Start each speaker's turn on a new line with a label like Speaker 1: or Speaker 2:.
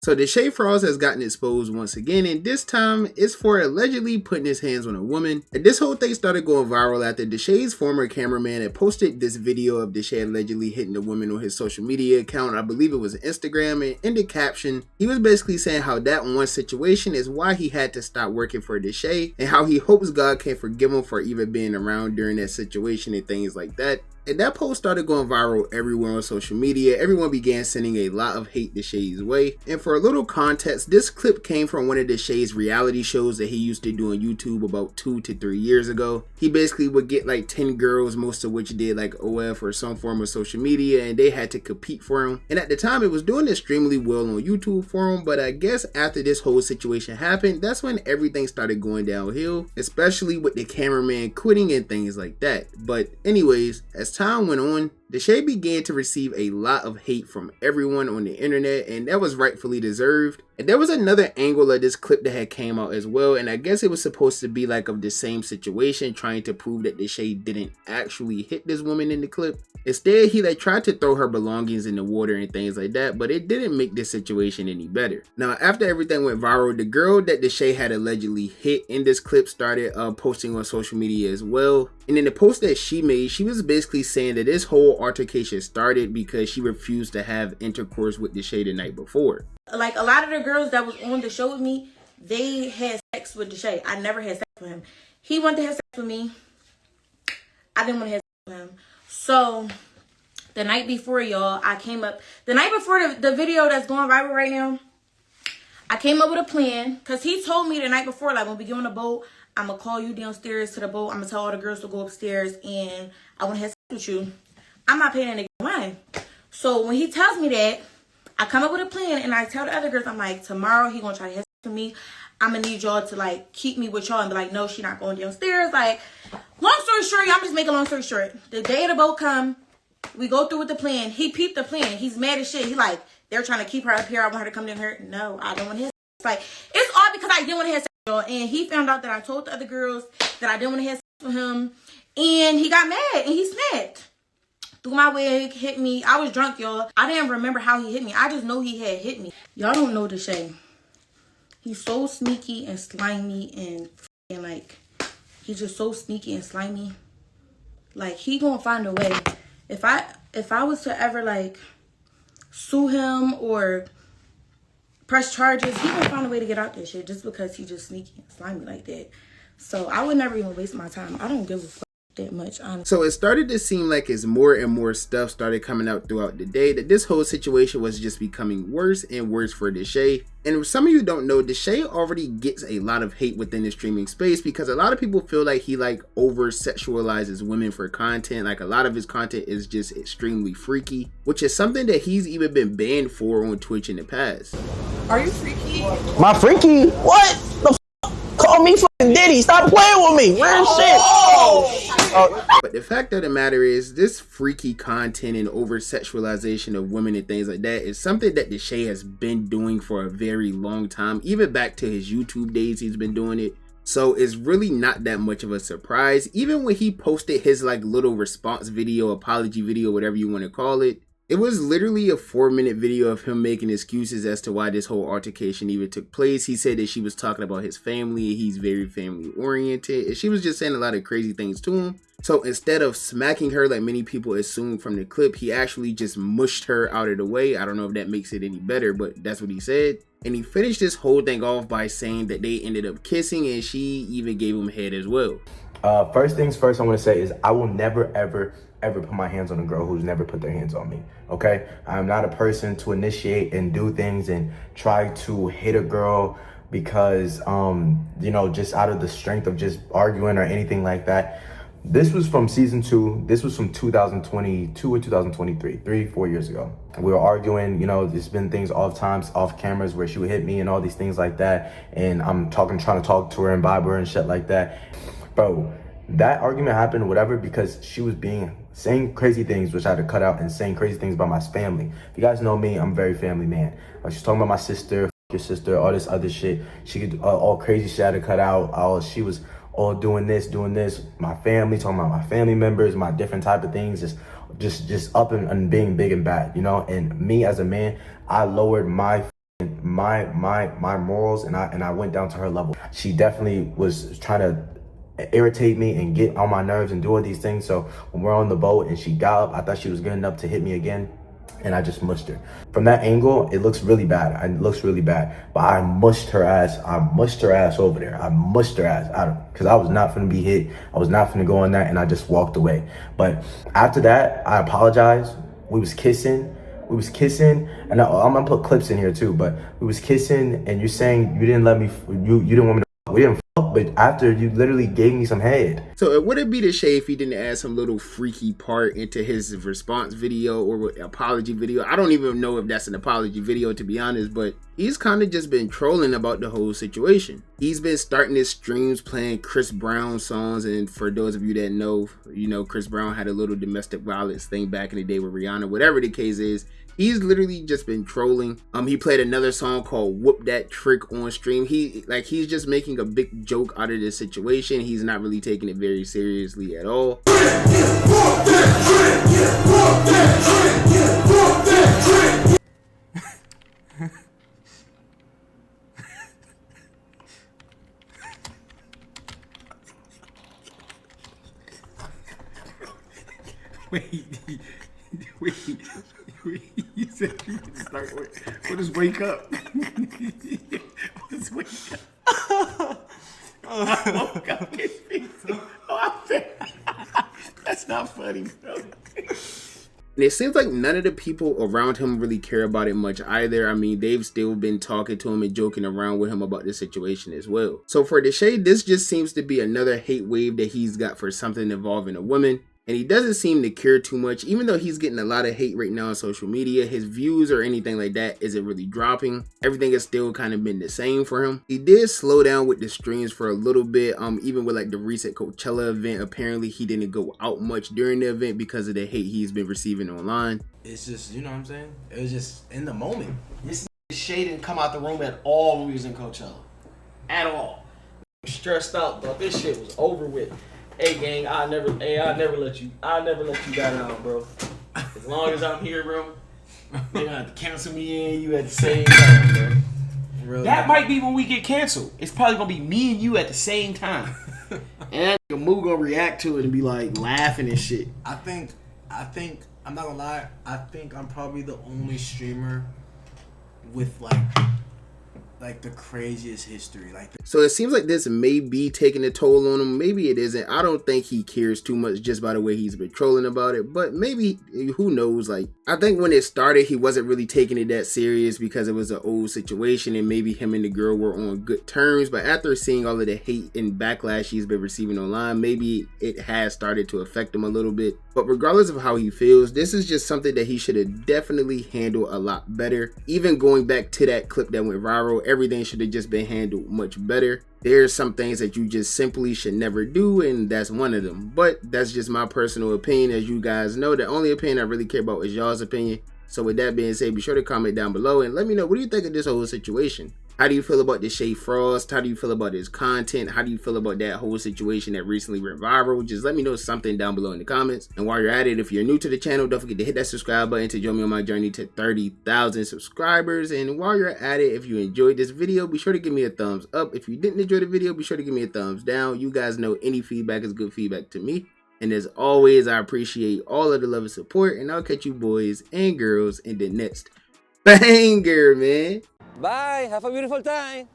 Speaker 1: So Deshae Frost has gotten exposed once again, and this time it's for allegedly putting his hands on a woman. And this whole thing started going viral after Deshae's former cameraman had posted this video of Deshae allegedly hitting the woman on his social media account. I believe it was Instagram, and in the caption, he was basically saying how that one situation is why he had to stop working for Deshae, and how he hopes God can forgive him for even being around during that situation and things like that. And that post started going viral everywhere on social media. Everyone began sending a lot of hate Deshae's way. And for a little context, this clip came from one of Deshae's reality shows that he used to do on YouTube about 2 to 3 years ago. He basically would get like 10 girls, most of which did like OF or some form of social media, and they had to compete for him. And at the time, it was doing extremely well on YouTube for him, but I guess after this whole situation happened, that's when everything started going downhill, especially with the cameraman quitting and things like that. But anyways, as time went on, Deshae began to receive a lot of hate from everyone on the internet, and that was rightfully deserved. And there was another angle of this clip that had came out as well, and I guess it was supposed to be like of the same situation, trying to prove that Deshae didn't actually hit this woman in the clip. Instead, he like tried to throw her belongings in the water and things like that, but it didn't make this situation any better. Now, after everything went viral, the girl that Deshae had allegedly hit in this clip started posting on social media as well. And in the post that she made, she was basically saying that this whole altercation started because she refused to have intercourse with Deshae the night before.
Speaker 2: Like a lot of the girls that was on the show with me, they had sex with Deshae. I never had sex with him. He wanted to have sex with me. I didn't want to have sex with him. So the night before, y'all, I came up, the night before the video that's going viral right now, I came up with a plan, because he told me the night before, like, when we get on the boat, I'm going to call you downstairs to the boat. I'm going to tell all the girls to go upstairs, and I want to have sex with you. I'm not paying that nigga money. So when he tells me that, I come up with a plan, and I tell the other girls, I'm like, tomorrow he going to try to have sex with me. I'm going to need y'all to, like, keep me with y'all and be like, no, she not going downstairs. Like, long story short, y'all, I'm just making a long story short. The day of the boat come, we go through with the plan. He peeped the plan. He's mad as shit. He like, they're trying to keep her up here. I want her to come down here. No, I don't want his. It's like, it's all because I didn't want to have sex with y'all. And he found out that I told the other girls that I didn't want to have sex with him. And he got mad and he snapped. Threw my wig, hit me. I was drunk, y'all. I didn't remember how he hit me. I just know he had hit me. Y'all don't know Deshae. He's so sneaky and slimy and like, he's just so sneaky and slimy. Like, he gonna find a way. If I was to ever like sue him or press charges, he gonna find a way to get out this shit just because he's just sneaky and slimy like that. So I would never even waste my time. I don't give a fuck that much, honestly.
Speaker 1: So it started to seem like as more and more stuff started coming out throughout the day, that this whole situation was just becoming worse and worse for Deshae. And if some of you don't know, Deshae already gets a lot of hate within the streaming space because a lot of people feel like he like over sexualizes women for content. Like a lot of his content is just extremely freaky, which is something that he's even been banned for on Twitch in the past.
Speaker 3: Are you freaky?
Speaker 4: My freaky? What? The call me fucking Diddy. Stop playing with me. Real shit.
Speaker 1: But the fact of the matter is, this freaky content and over sexualization of women and things like that is something that Deshae has been doing for a very long time. Even back to his YouTube days, he's been doing it. So it's really not that much of a surprise. Even when he posted his like little response video, apology video, whatever you want to call it, it was literally a 4-minute video of him making excuses as to why this whole altercation even took place. He said that she was talking about his family. He's very family oriented. And she was just saying a lot of crazy things to him. So instead of smacking her like many people assumed from the clip, he actually just mushed her out of the way. I don't know if that makes it any better, but that's what he said. And he finished this whole thing off by saying that they ended up kissing and she even gave him head as well.
Speaker 5: First things first, I want to say is I will never, ever put my hands on a girl who's never put their hands on me, okay? I'm not a person to initiate and do things and try to hit a girl because, you know, just out of the strength of just arguing or anything like that. This was from season 2. This was from 2022 or 2023, 3-4 years ago. We were arguing, you know, there's been things off cameras where she would hit me and all these things like that. And I'm trying to talk to her and vibe her and shit like that. Bro, that argument happened, whatever, because she was saying crazy things, which I had to cut out, and saying crazy things about my family. If you guys know me, I'm a very family man. She's talking about my sister, your sister, all this other shit. She could all crazy shit I had to cut out. She was all doing this, my family, talking about my family members, my different type of things, just up and being big and bad, you know? And me as a man, I lowered my my morals, and I went down to her level. She definitely was trying to irritate me and get on my nerves and do all these things. So when we're on the boat and she got up, I thought she was getting up to hit me again, and I just mushed her. From that angle, it looks really bad. It looks really bad. But I mushed her ass. I mushed her ass over there. I mushed her ass out because I was not finna be hit. I was not finna go on that, and I just walked away. But after that, I apologized. We was kissing, and I'm gonna put clips in here too. But we was kissing, and you're saying you didn't let me. You didn't want me to. We didn't fuck, but after you literally gave me some head.
Speaker 1: So it wouldn't be Deshae if he didn't add some little freaky part into his response video or apology video. I don't even know if that's an apology video, to be honest, but he's kind of just been trolling about the whole situation. He's been starting his streams playing Chris Brown songs, and for those of you that know, you know Chris Brown had a little domestic violence thing back in the day with Rihanna. Whatever the case is, he's literally just been trolling. He played another song called Whoop That Trick on stream. He's just making a big joke out of this situation. He's not really taking it very seriously at all.
Speaker 3: Wait, you said you start with, what is wake up? What is wake up? Oh, God, that's not funny, bro.
Speaker 1: And it seems like none of the people around him really care about it much either. I mean, they've still been talking to him and joking around with him about this situation as well. So for Deshae, this just seems to be another hate wave that he's got for something involving a woman. And he doesn't seem to care too much, even though he's getting a lot of hate right now on social media. His views or anything like that isn't really dropping. Everything has still kind of been the same for him. He did slow down with the streams for a little bit. Even with like the recent Coachella event, apparently he didn't go out much during the event because of the hate he's been receiving online.
Speaker 6: It's just, you know what I'm saying? It was just in the moment. This Deshae didn't come out the room at all when we was in Coachella. At all. Stressed out, but this shit was over with. Hey gang, I'll never let you back out, bro. As long as I'm here, bro, they gonna have to cancel me and you at the same time, bro. Really? That might be when we get canceled. It's probably gonna be me and you at the same time. And that nigga Moo gonna react to it and be like laughing and shit.
Speaker 3: I think, I'm not gonna lie, I think I'm probably the only streamer with like the craziest history.
Speaker 1: So it seems like this may be taking a toll on him. Maybe it isn't. I don't think he cares too much just by the way he's been trolling about it, but maybe, who knows? Like, I think when it started, he wasn't really taking it that serious because it was an old situation and maybe him and the girl were on good terms. But after seeing all of the hate and backlash he's been receiving online, maybe it has started to affect him a little bit. But regardless of how he feels, this is just something that he should have definitely handled a lot better. Even going back to that clip that went viral, everything should have just been handled much better. There's some things that you just simply should never do, and that's one of them. But that's just my personal opinion. As you guys know, the only opinion I really care about is y'all's opinion. So with that being said, be sure to comment down below and let me know, what do you think of this whole situation? How do you feel about Deshae Frost? How do you feel about his content? How do you feel about that whole situation that recently went viral? Just let me know something down below in the comments. And while you're at it, if you're new to the channel, don't forget to hit that subscribe button to join me on my journey to 30,000 subscribers. And while you're at it, if you enjoyed this video, be sure to give me a thumbs up. If you didn't enjoy the video, be sure to give me a thumbs down. You guys know any feedback is good feedback to me. And as always, I appreciate all of the love and support. And I'll catch you boys and girls in the next banger, man.
Speaker 7: Bye. Have a beautiful time.